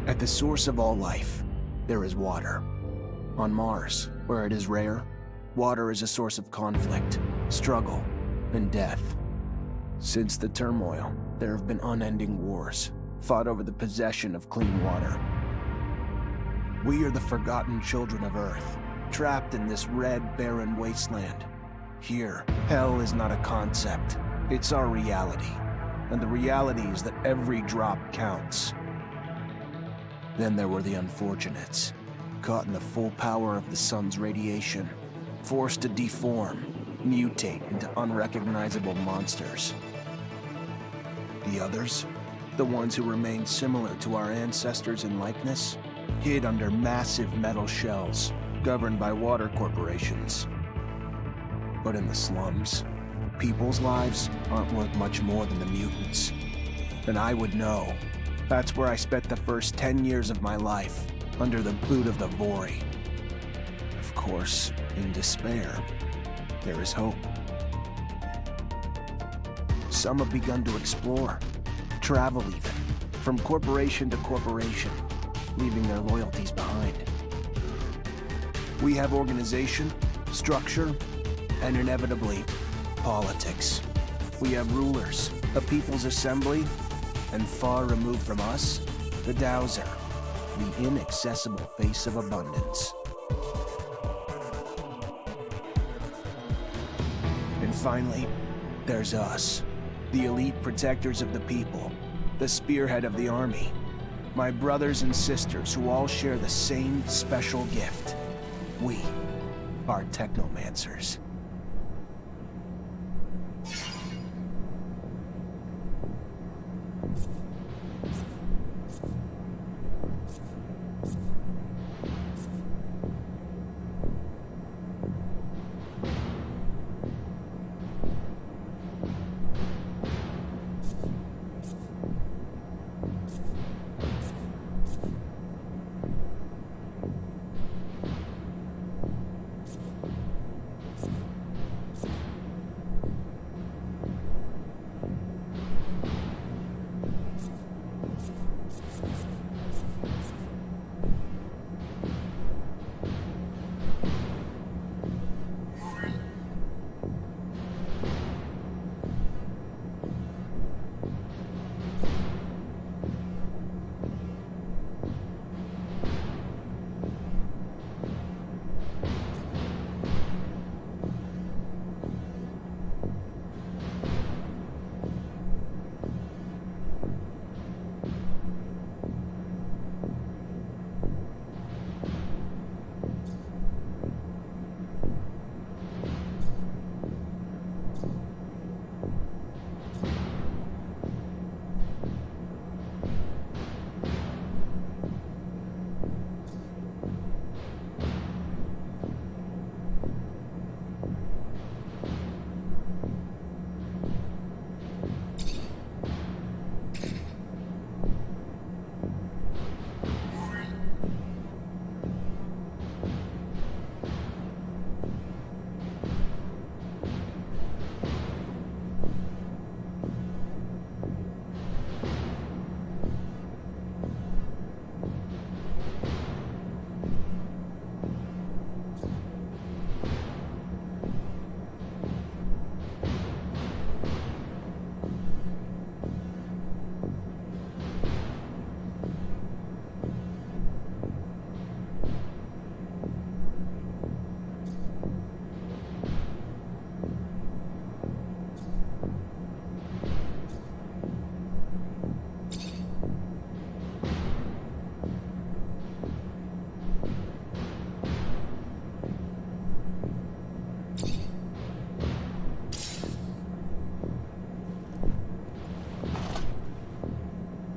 At the source of all life, there is water. On Mars, where it is rare, water is a source of conflict, struggle, and death. Since the turmoil, there have been unending wars, fought over the possession of clean water. We are the forgotten children of Earth, trapped in this red, barren wasteland. Here, hell is not a concept, it's our reality. And the reality is that every drop counts. Then there were the unfortunates, caught in the full power of the sun's radiation, forced to deform, mutate into unrecognizable monsters. The others, the ones who remained similar to our ancestors in likeness, hid under massive metal shells, governed by water corporations. But in the slums, people's lives aren't worth much more than the mutants. And I would know. That's where I spent the first 10 years of my life, under the boot of the Vori. Of course, in despair, there is hope. Some have begun to explore, travel even, from corporation to corporation, leaving their loyalties behind. We have organization, structure, and inevitably, politics. We have rulers, a people's assembly, and far removed from us, the Dowser, the inaccessible face of abundance. And finally, there's us, the elite protectors of the people, the spearhead of the army, my brothers and sisters who all share the same special gift. We are Technomancers.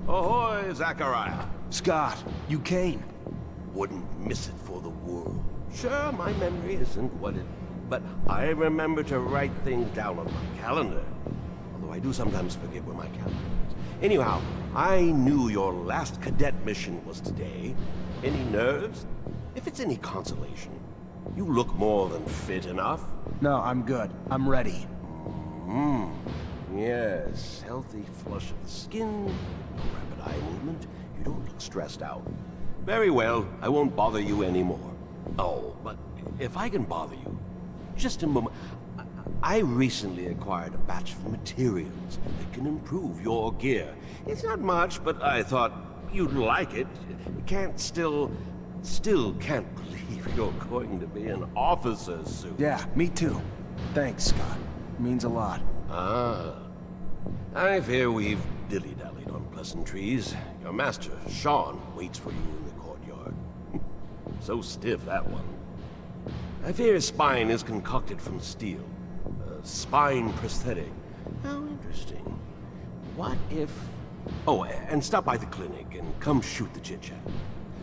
Ahoy, Zachariah. Scott, you came. Wouldn't miss it for the world. Sure, my memory isn't what it... But I remember to write things down on my calendar. Although I do sometimes forget where my calendar is. Anyhow, I knew your last cadet mission was today. Any nerves? If it's any consolation, you look more than fit enough. No, I'm good. I'm ready. Yes, healthy flush of the skin, no rapid eye movement. You don't look stressed out. Very well, I won't bother you anymore. Oh, but if I can bother you, just a moment. I recently acquired a batch of materials that can improve your gear. It's not much, but I thought you'd like it. Still can't believe you're going to be an officer soon. Yeah, me too. Thanks, Scott. Means a lot. Ah. I fear we've dilly-dallied on pleasantries. Your master, Sean, waits for you in the courtyard. So stiff, that one. I fear his spine is concocted from steel. A spine prosthetic. How interesting. What if... Oh, and stop by the clinic and come shoot the chit-chat.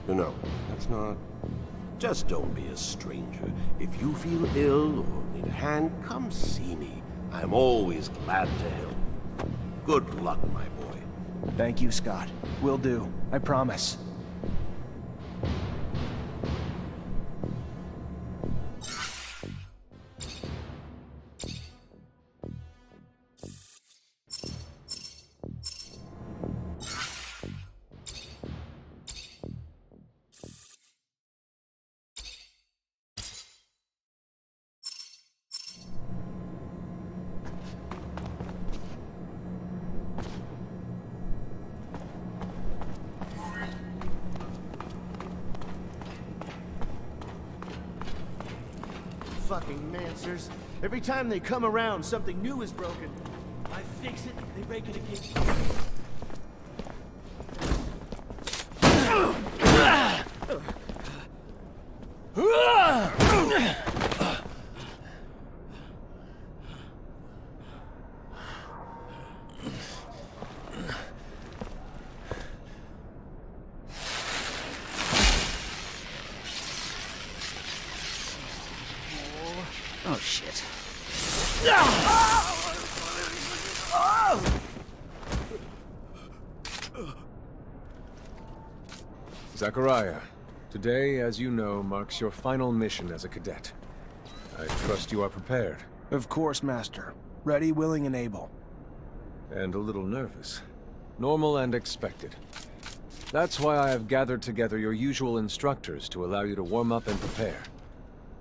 No, that's not... Just don't be a stranger. If you feel ill or need a hand, come see me. I'm always glad to help. Good luck, my boy. Thank you, Scott. Will do. I promise. Fucking Mancers. Every time they come around, something new is broken. I fix it, they break it again. Oh, shit. Zachariah, today, as you know, marks your final mission as a cadet. I trust you are prepared. Of course, Master. Ready, willing, and able. And a little nervous. Normal and expected. That's why I have gathered together your usual instructors to allow you to warm up and prepare.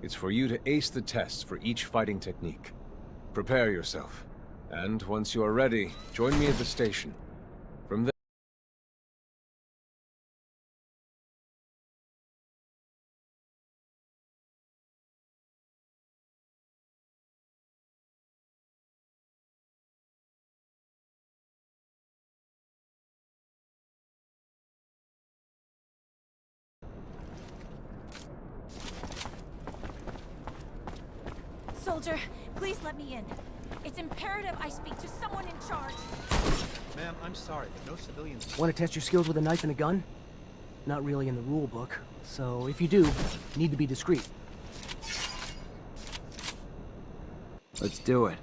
It's for you to ace the tests for each fighting technique. Prepare yourself. And once you are ready, join me at the station. From there... Soldier, please let me in. It's imperative I speak to someone in charge. Ma'am, I'm sorry, but no civilians... Want to test your skills with a knife and a gun? Not really in the rule book, so if you do, you need to be discreet. Let's do it.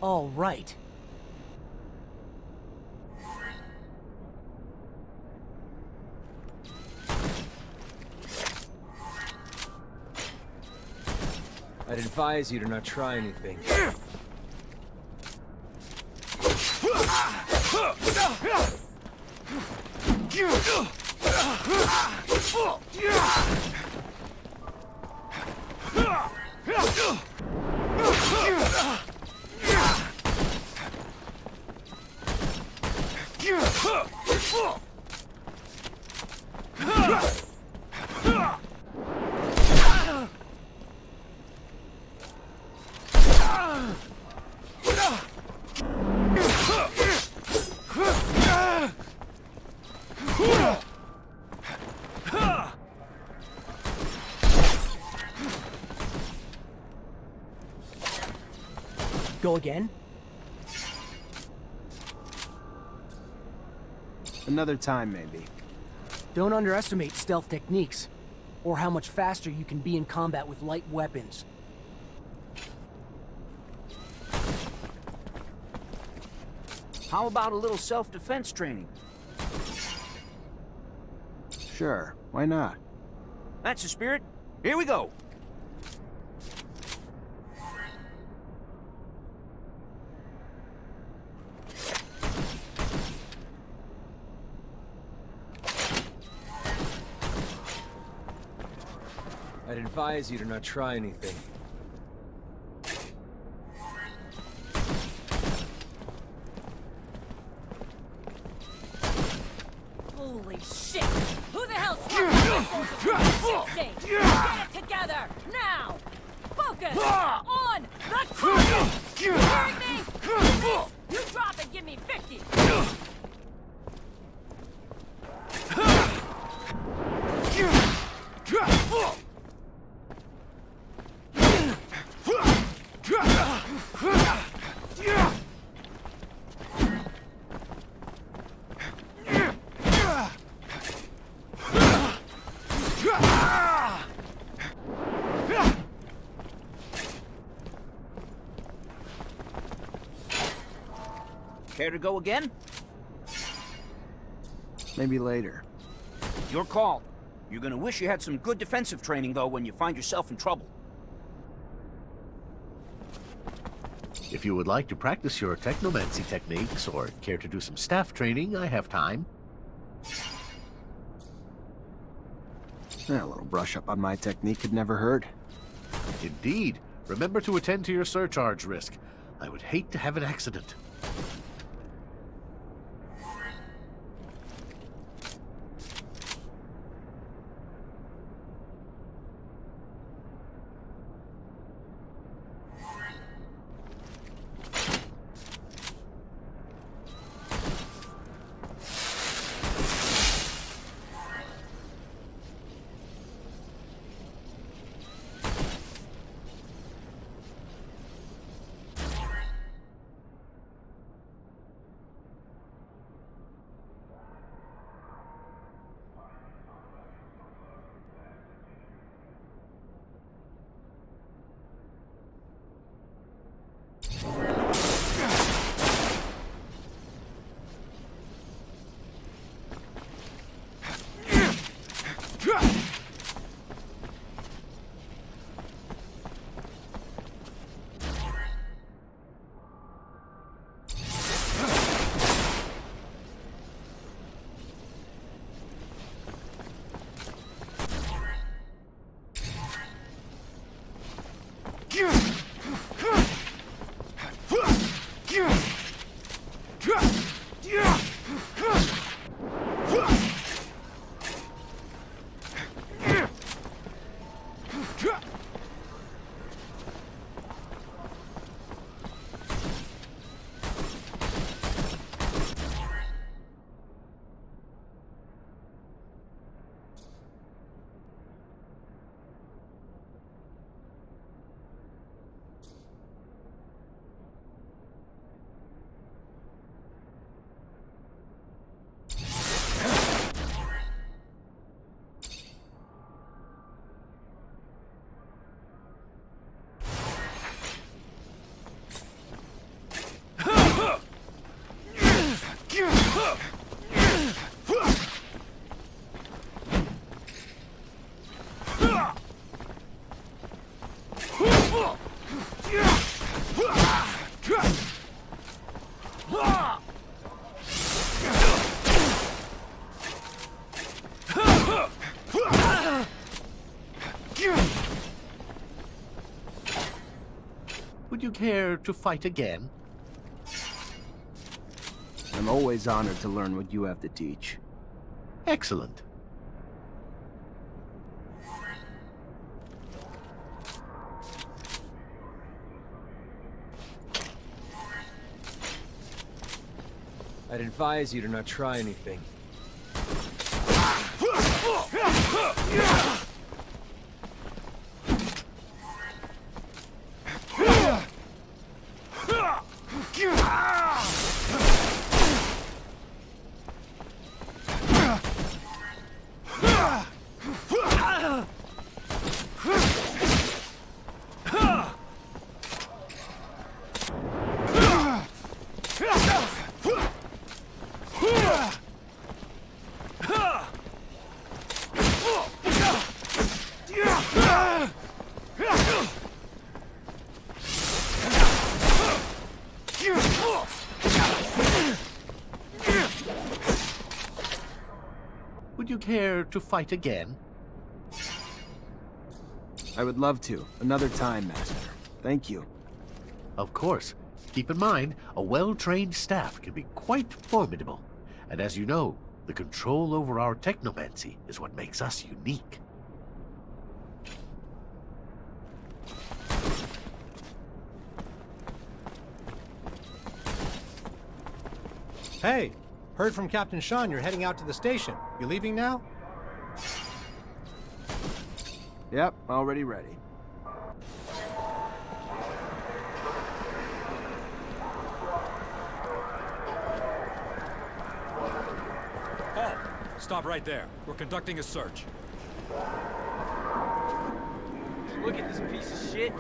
All right. I'd advise you to not try anything. Go again? Another time, maybe. Don't underestimate stealth techniques, or how much faster you can be in combat with light weapons. How about a little self-defense training? Sure, why not? That's the spirit. Here we go. advise you to not try anything. Holy shit! Who the hell's shit stage? Get it together, now! Focus on the target! You hearing me? You drop and give me 50! Care to go again? Maybe later. Your call. You're gonna wish you had some good defensive training, though, when you find yourself in trouble. If you would like to practice your technomancy techniques or care to do some staff training, I have time. A little brush up on my technique could never hurt. Indeed. Remember to attend to your surcharge risk. I would hate to have an accident. Would you care to fight again? I'm always honored to learn what you have to teach. Excellent. I'd advise you to not try anything. Would you care to fight again? I would love to. Another time, Master. Thank you. Of course. Keep in mind, a well-trained staff can be quite formidable. And as you know, the control over our technomancy is what makes us unique. Hey, heard from Captain Sean you're heading out to the station. You leaving now? Yep, already ready. Halt! Stop right there. We're conducting a search. Look at this piece of shit.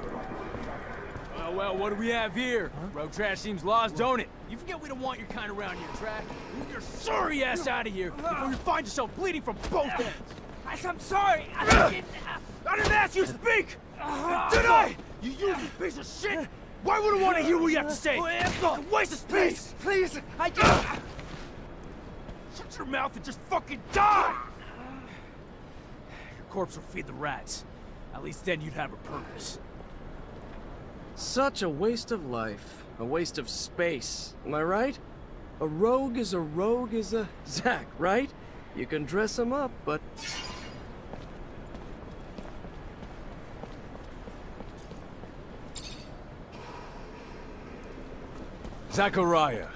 Well, what do we have here? Road trash seems lost, don't it? You forget we don't want your kind around here, trash. Move your sorry ass out of here before you find yourself bleeding from both ends. I'm sorry. I didn't ask you to speak! Did I? You useless piece of shit! Why would I want to hear what you have to say? Waste of space! Please, I just... Shut your mouth and just fucking die! Your corpse will feed the rats. At least then you'd have a purpose. Such a waste of life. A waste of space. Am I right? A rogue is a Zach, right? You can dress him up, but... Zachariah,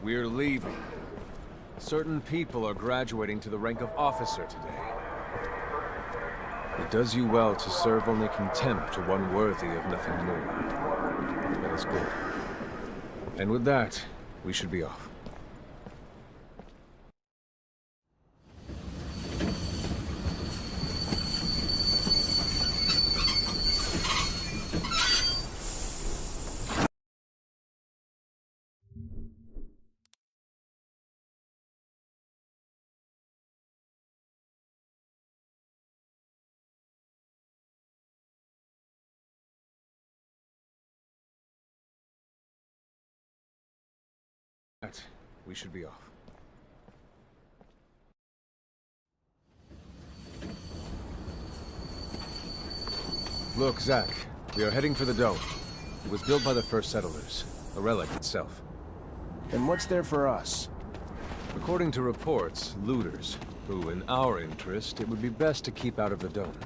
we're leaving. Certain people are graduating to the rank of officer today. It does you well to serve only contempt to one worthy of nothing more. That is good. And with that, we should be off. We should be off. Look, Zach, we are heading for the dome. It was built by the first settlers, a relic itself. And what's there for us? According to reports, looters, who, in our interest, it would be best to keep out of the dome.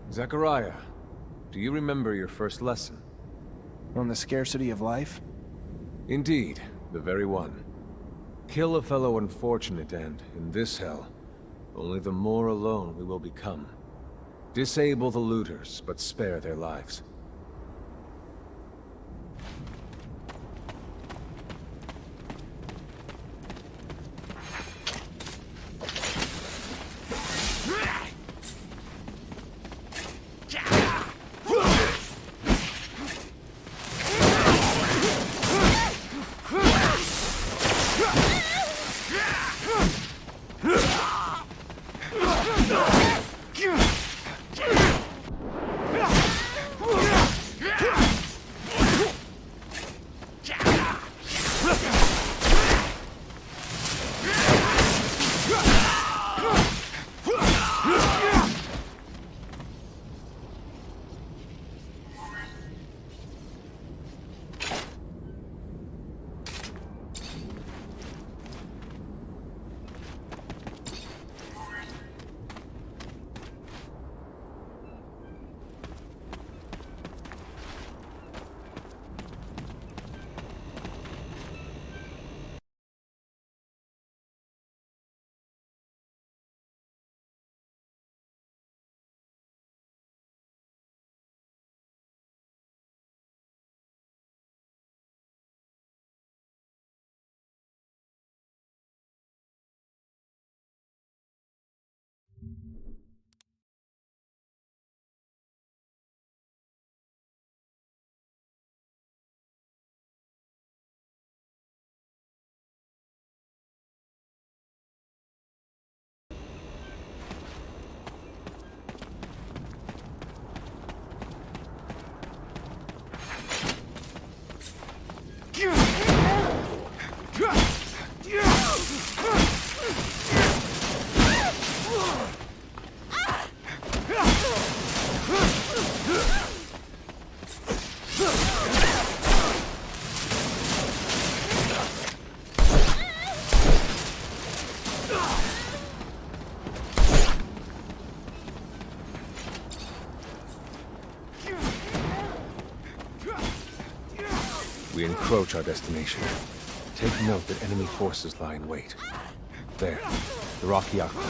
Zachariah, do you remember your first lesson? On the scarcity of life? Indeed, the very one. Kill a fellow unfortunate and, in this hell, only the more alone we will become. Disable the looters, but spare their lives. We encroach our destination. Take note that enemy forces lie in wait. There, the rocky outcrop.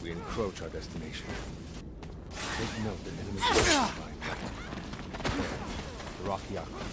We encroach our destination. Take note that enemy forces lie in wait. There, the rocky outcrop.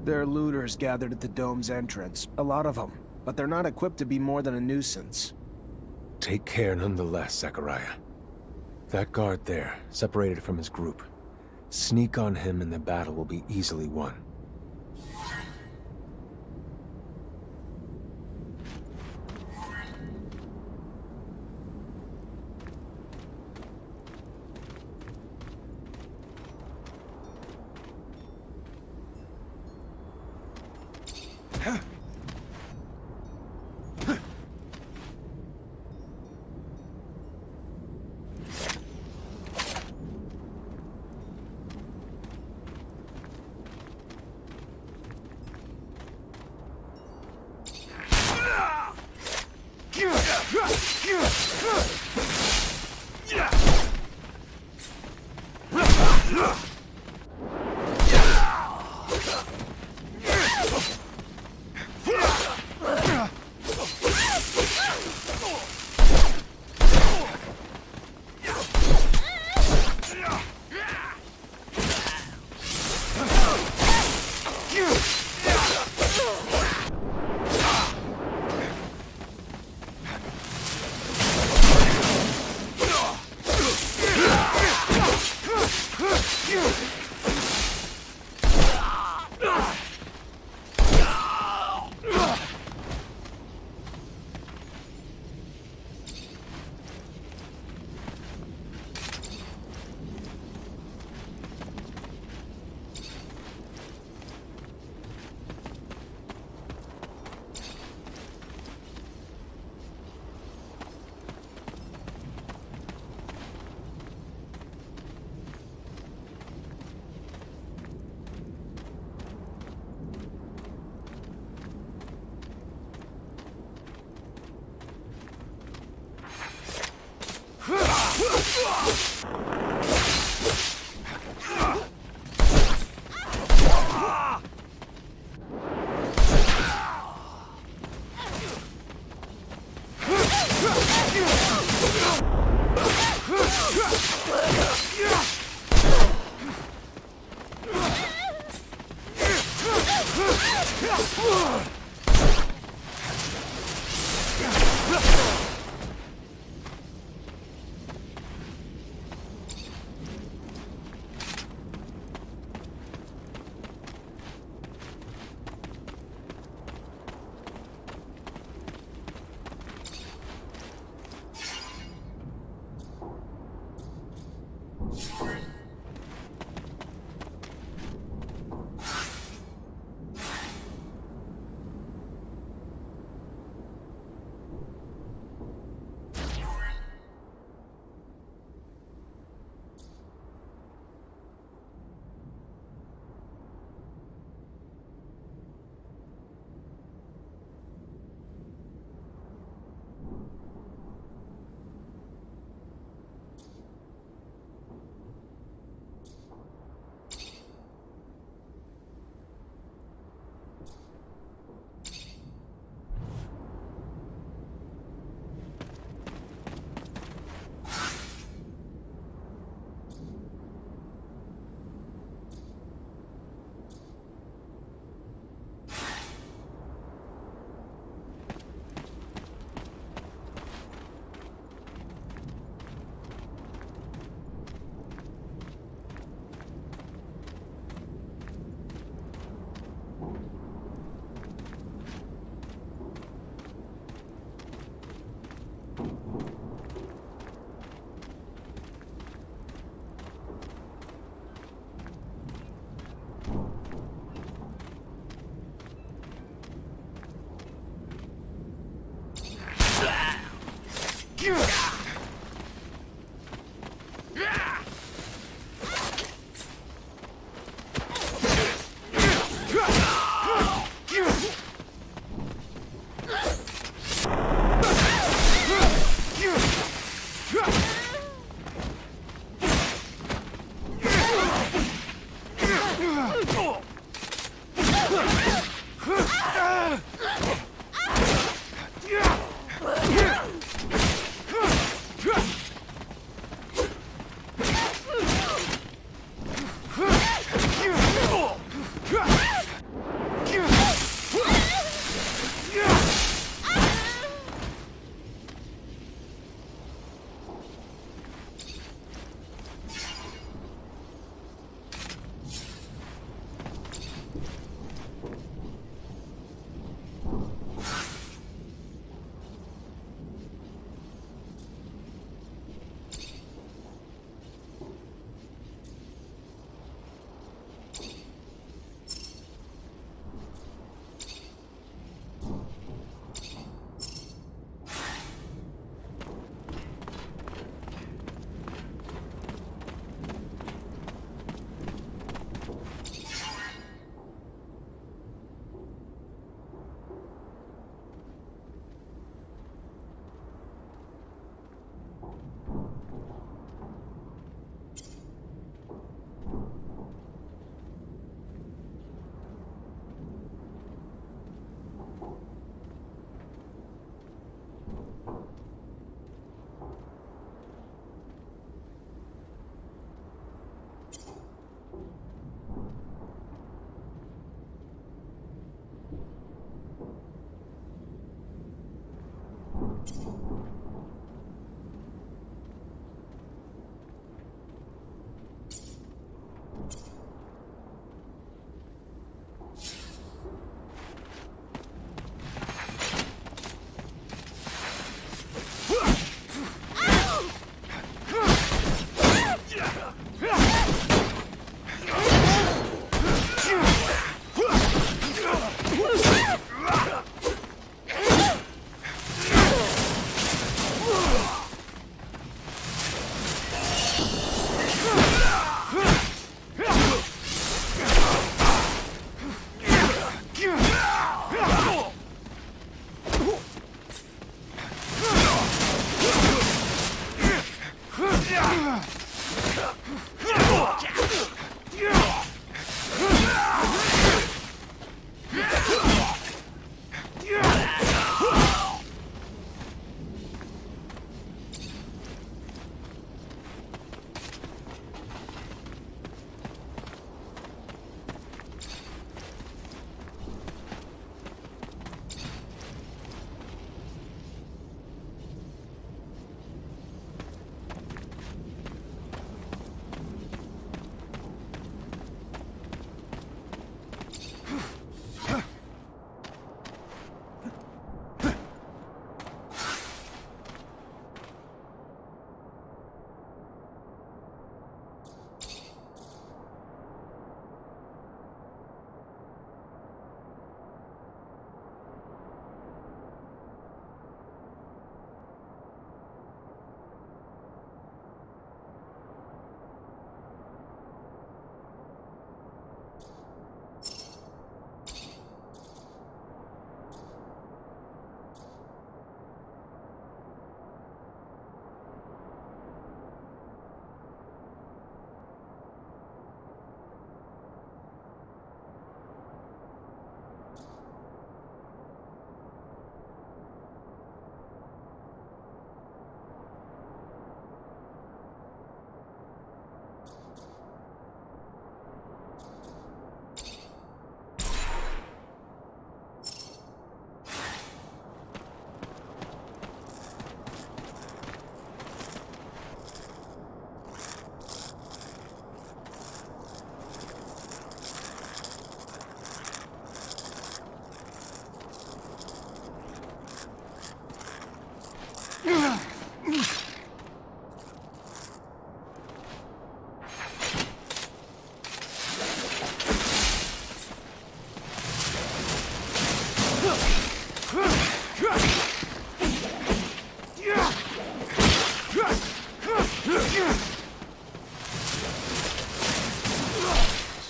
There are looters gathered at the dome's entrance. A lot of them. But they're not equipped to be more than a nuisance. take care nonetheless, Zachariah. That guard there, separated from his group. Sneak on him and the battle will be easily won.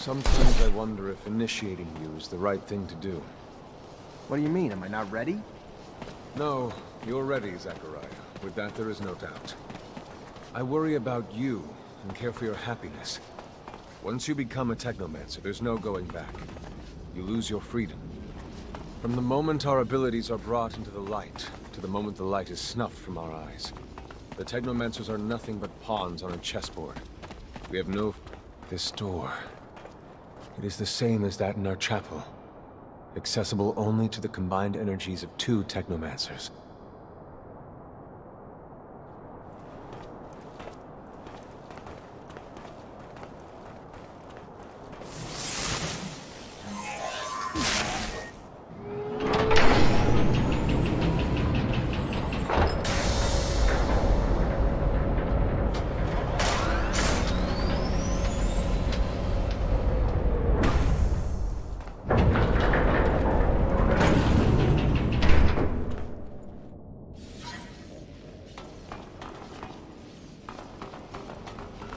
Sometimes I wonder if initiating you is the right thing to do. What do you mean? Am I not ready? No, you're ready, Zachariah. With that, there is no doubt. I worry about you and care for your happiness. Once you become a Technomancer, there's no going back. You lose your freedom. From the moment our abilities are brought into the light, to the moment the light is snuffed from our eyes, the Technomancers are nothing but pawns on a chessboard. We have no... This door... It is the same as that in our chapel. Accessible only to the combined energies of 2 Technomancers.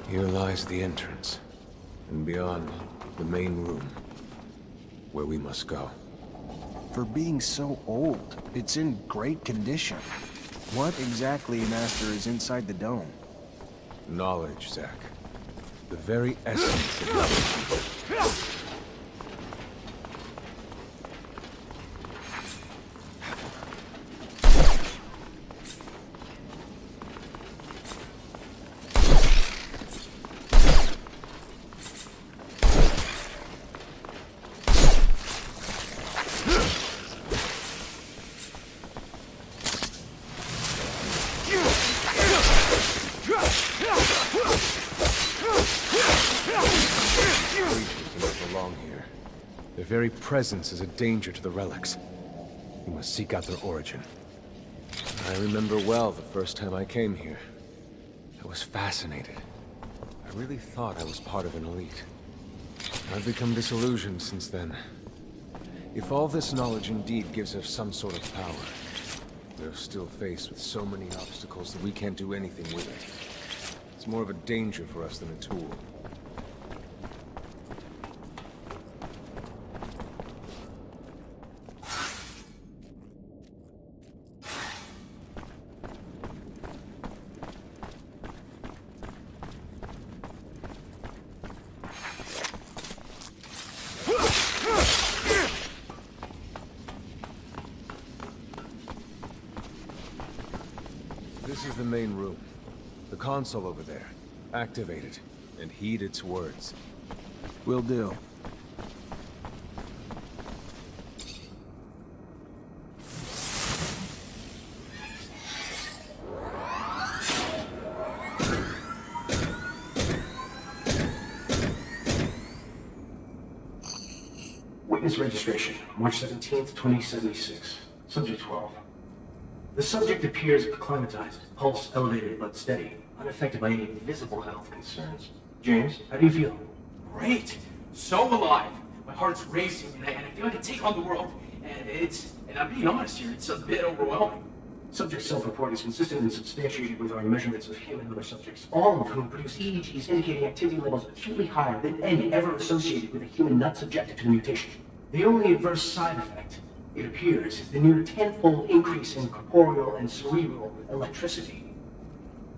Here lies the entrance, and beyond, the main room, where we must go. For being so old, it's in great condition. What exactly, Master, is inside the dome? Knowledge, Zach. The very essence of knowledge. Their very presence is a danger to the relics. We must seek out their origin. I remember well the first time I came here. I was fascinated. I really thought I was part of an elite. I've become disillusioned since then. If all this knowledge indeed gives us some sort of power, we're still faced with so many obstacles that we can't do anything with it. It's more of a danger for us than a tool. the main room. The console over there. Activate it, and heed its words. Will do. Witness registration, March 17th, 2076. Subject 12. The subject appears acclimatized, pulse elevated but steady, unaffected by any visible health concerns. James, how do you feel? Great! So alive! My heart's racing, and I feel I can take on the world. And I'm being honest here, it's a bit overwhelming. Subject's self-report is consistent and substantiated with our measurements of human and other subjects, all of whom produce EEGs indicating activity levels acutely higher than any ever associated with a human not subjected to the mutation. The only adverse side effect, it appears, is the near tenfold increase in corporeal and cerebral electricity.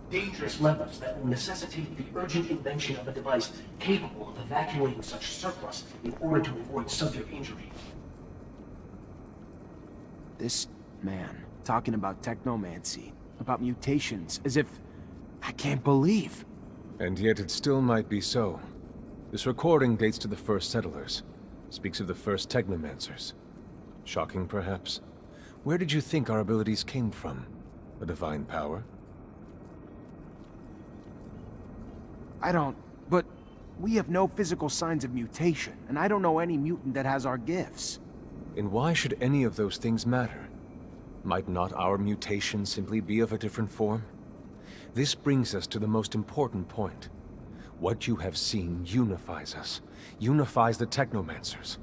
Dangerous levels that will necessitate the urgent invention of a device capable of evacuating such surplus in order to avoid subject injury. This man, talking about technomancy, about mutations, as if... I can't believe. And yet it still might be so. This recording dates to the first settlers. Speaks of the first Technomancers. Shocking, perhaps? Where did you think our abilities came from? A divine power? I don't... But we have no physical signs of mutation, and I don't know any mutant that has our gifts. And why should any of those things matter? Might not our mutation simply be of a different form? This brings us to the most important point. What you have seen unifies us, unifies the Technomancers.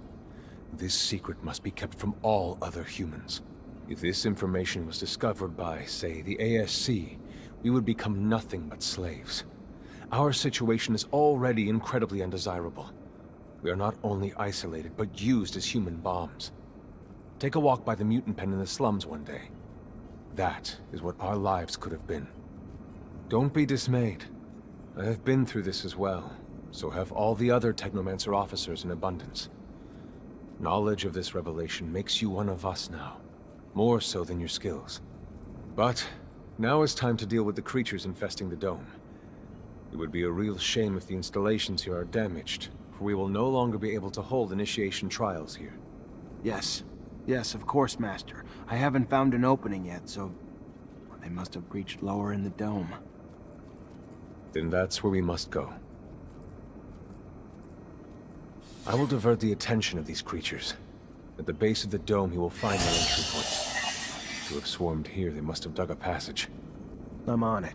This secret must be kept from all other humans. If this information was discovered by, say, the ASC, we would become nothing but slaves. Our situation is already incredibly undesirable. We are not only isolated, but used as human bombs. Take a walk by the mutant pen in the slums one day. That is what our lives could have been. Don't be dismayed. I have been through this as well, so have all the other Technomancer officers in abundance. Knowledge of this revelation makes you one of us now, more so than your skills. But now is time to deal with the creatures infesting the dome. It would be a real shame if the installations here are damaged, for we will no longer be able to hold initiation trials here. Yes. Yes, of course, Master. I haven't found an opening yet, so... They must have breached lower in the dome. Then that's where we must go. I will divert the attention of these creatures. At the base of the dome, you will find their entry points. To have swarmed here, they must have dug a passage. I'm on it.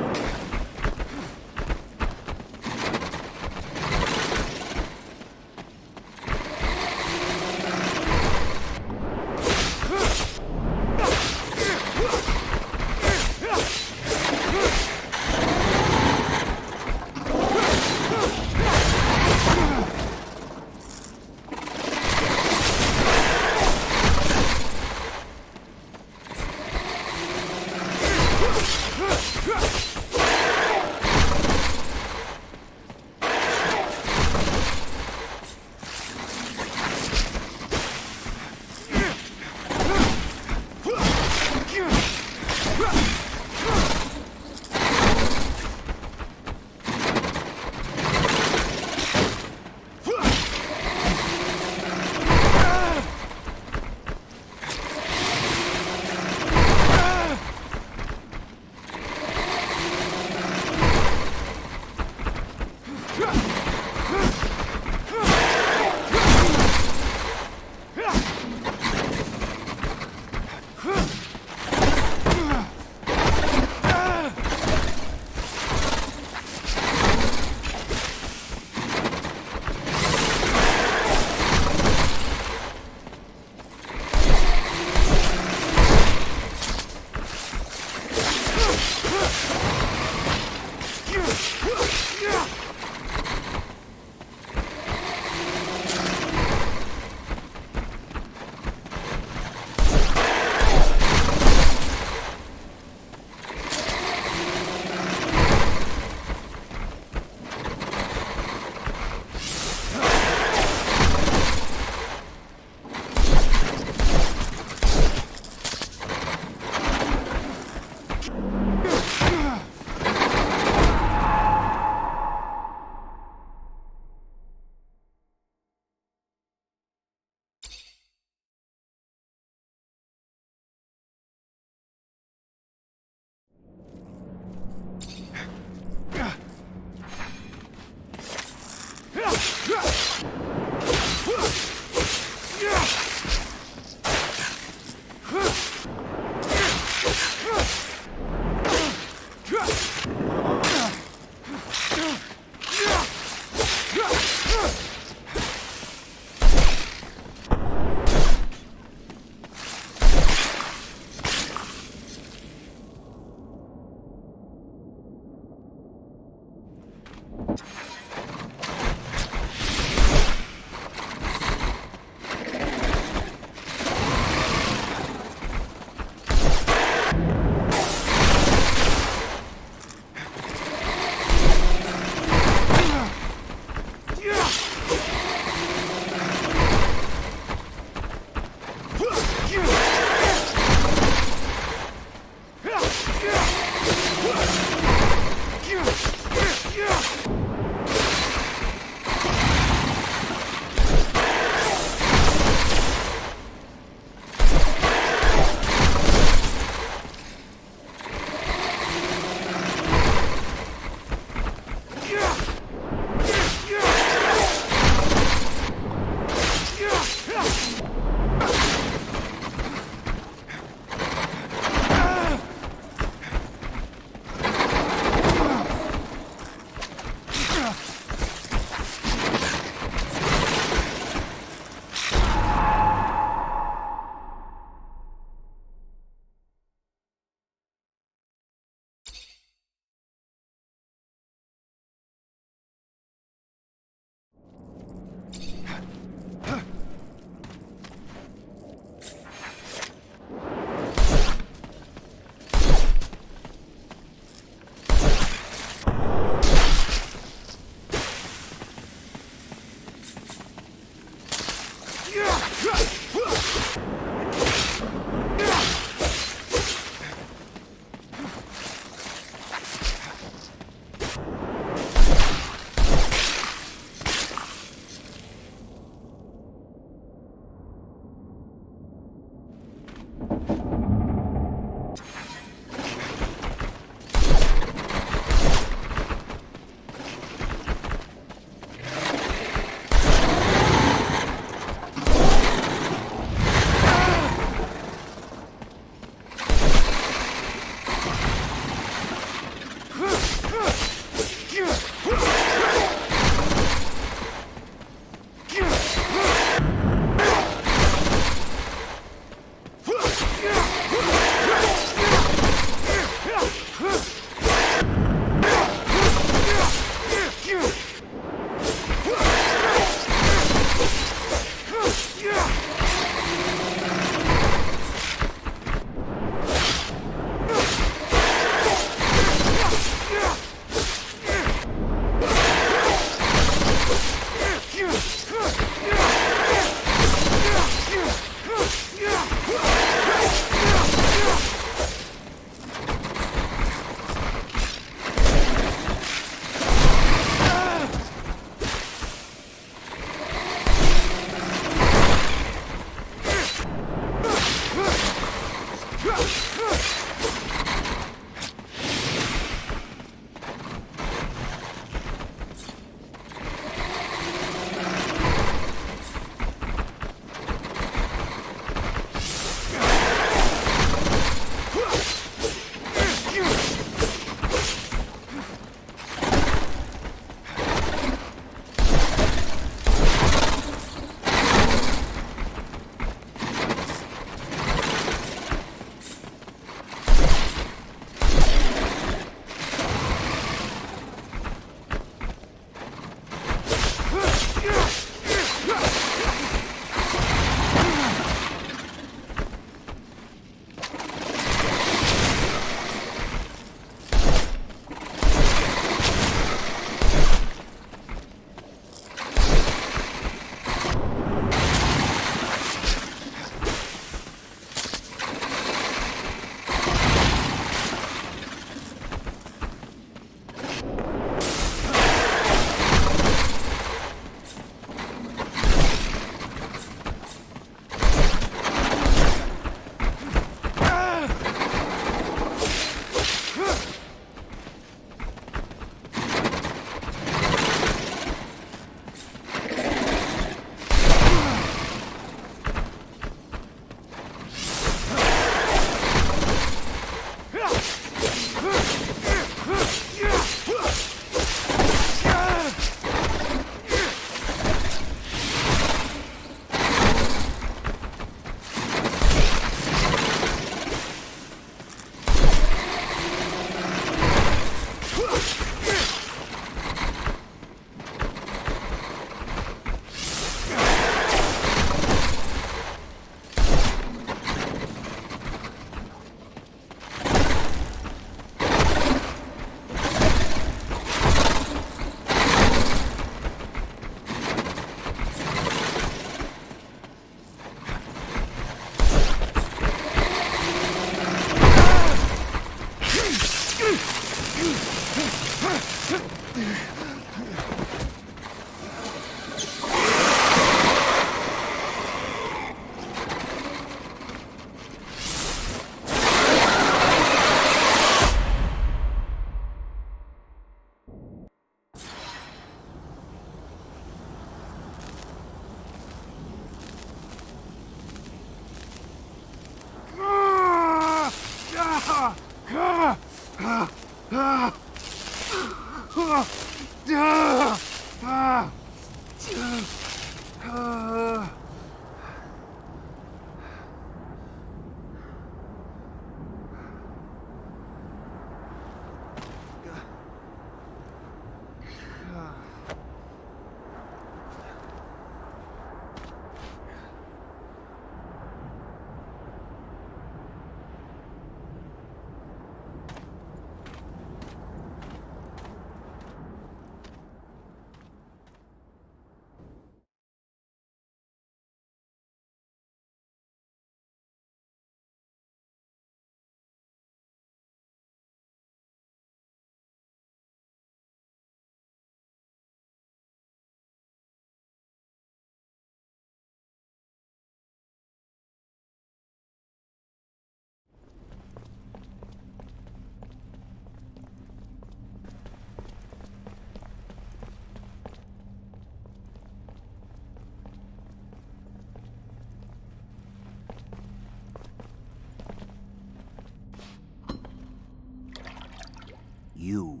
You,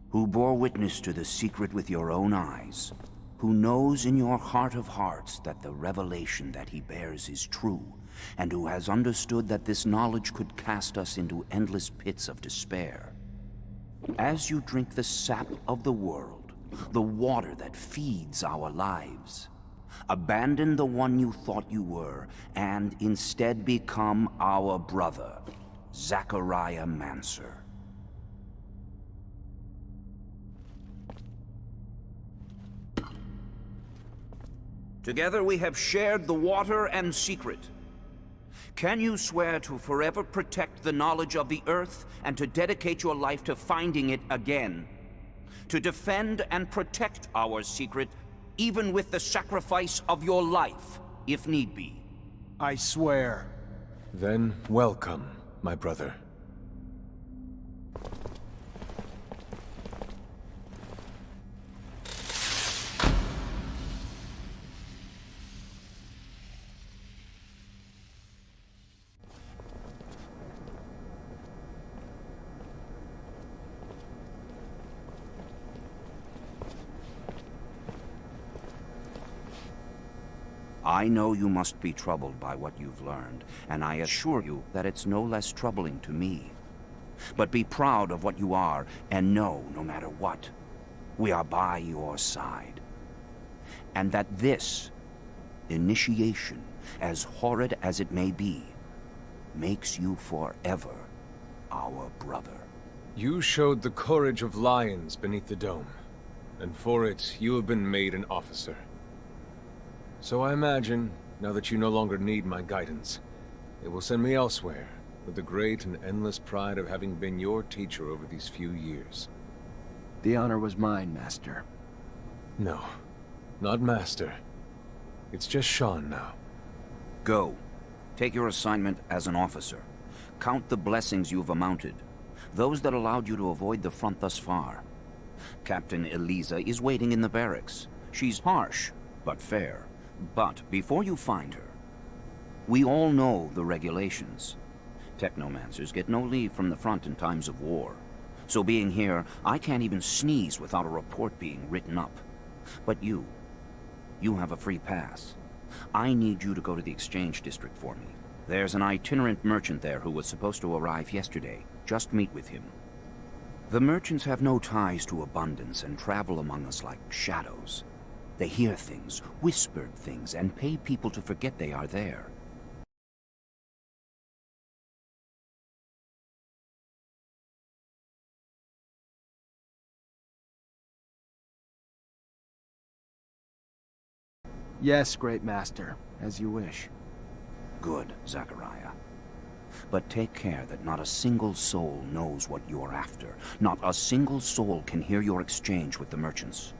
who bore witness to the secret with your own eyes, who knows in your heart of hearts that the revelation that he bears is true, and who has understood that this knowledge could cast us into endless pits of despair. As you drink the sap of the world, the water that feeds our lives, abandon the one you thought you were, and instead become our brother, Zachariah Mancer. Together we have shared the water and secret. Can you swear to forever protect the knowledge of the Earth and to dedicate your life to finding it again? To defend and protect our secret, even with the sacrifice of your life, if need be? I swear. Then welcome, my brother. I know you must be troubled by what you've learned, and I assure you that it's no less troubling to me. But be proud of what you are, and know, no matter what, we are by your side. And that this initiation, as horrid as it may be, makes you forever our brother. You showed the courage of lions beneath the dome, and for it, you have been made an officer. So I imagine, now that you no longer need my guidance, it will send me elsewhere, with the great and endless pride of having been your teacher over these few years. The honor was mine, Master. No, not Master. It's just Sean now. Go. Take your assignment as an officer. Count the blessings you've amounted, those that allowed you to avoid the front thus far. Captain Eliza is waiting in the barracks. She's harsh, but fair. But before you find her, we all know the regulations. Technomancers get no leave from the front in times of war. So being here, I can't even sneeze without a report being written up. But you have a free pass. I need you to go to the exchange district for me. There's an itinerant merchant there who was supposed to arrive yesterday. Just meet with him. The merchants have no ties to abundance and travel among us like shadows. They hear things, whispered things, and pay people to forget they are there. Yes, Great Master, as you wish. Good, Zachariah. But take care that not a single soul knows what you're after. Not a single soul can hear your exchange with the merchants.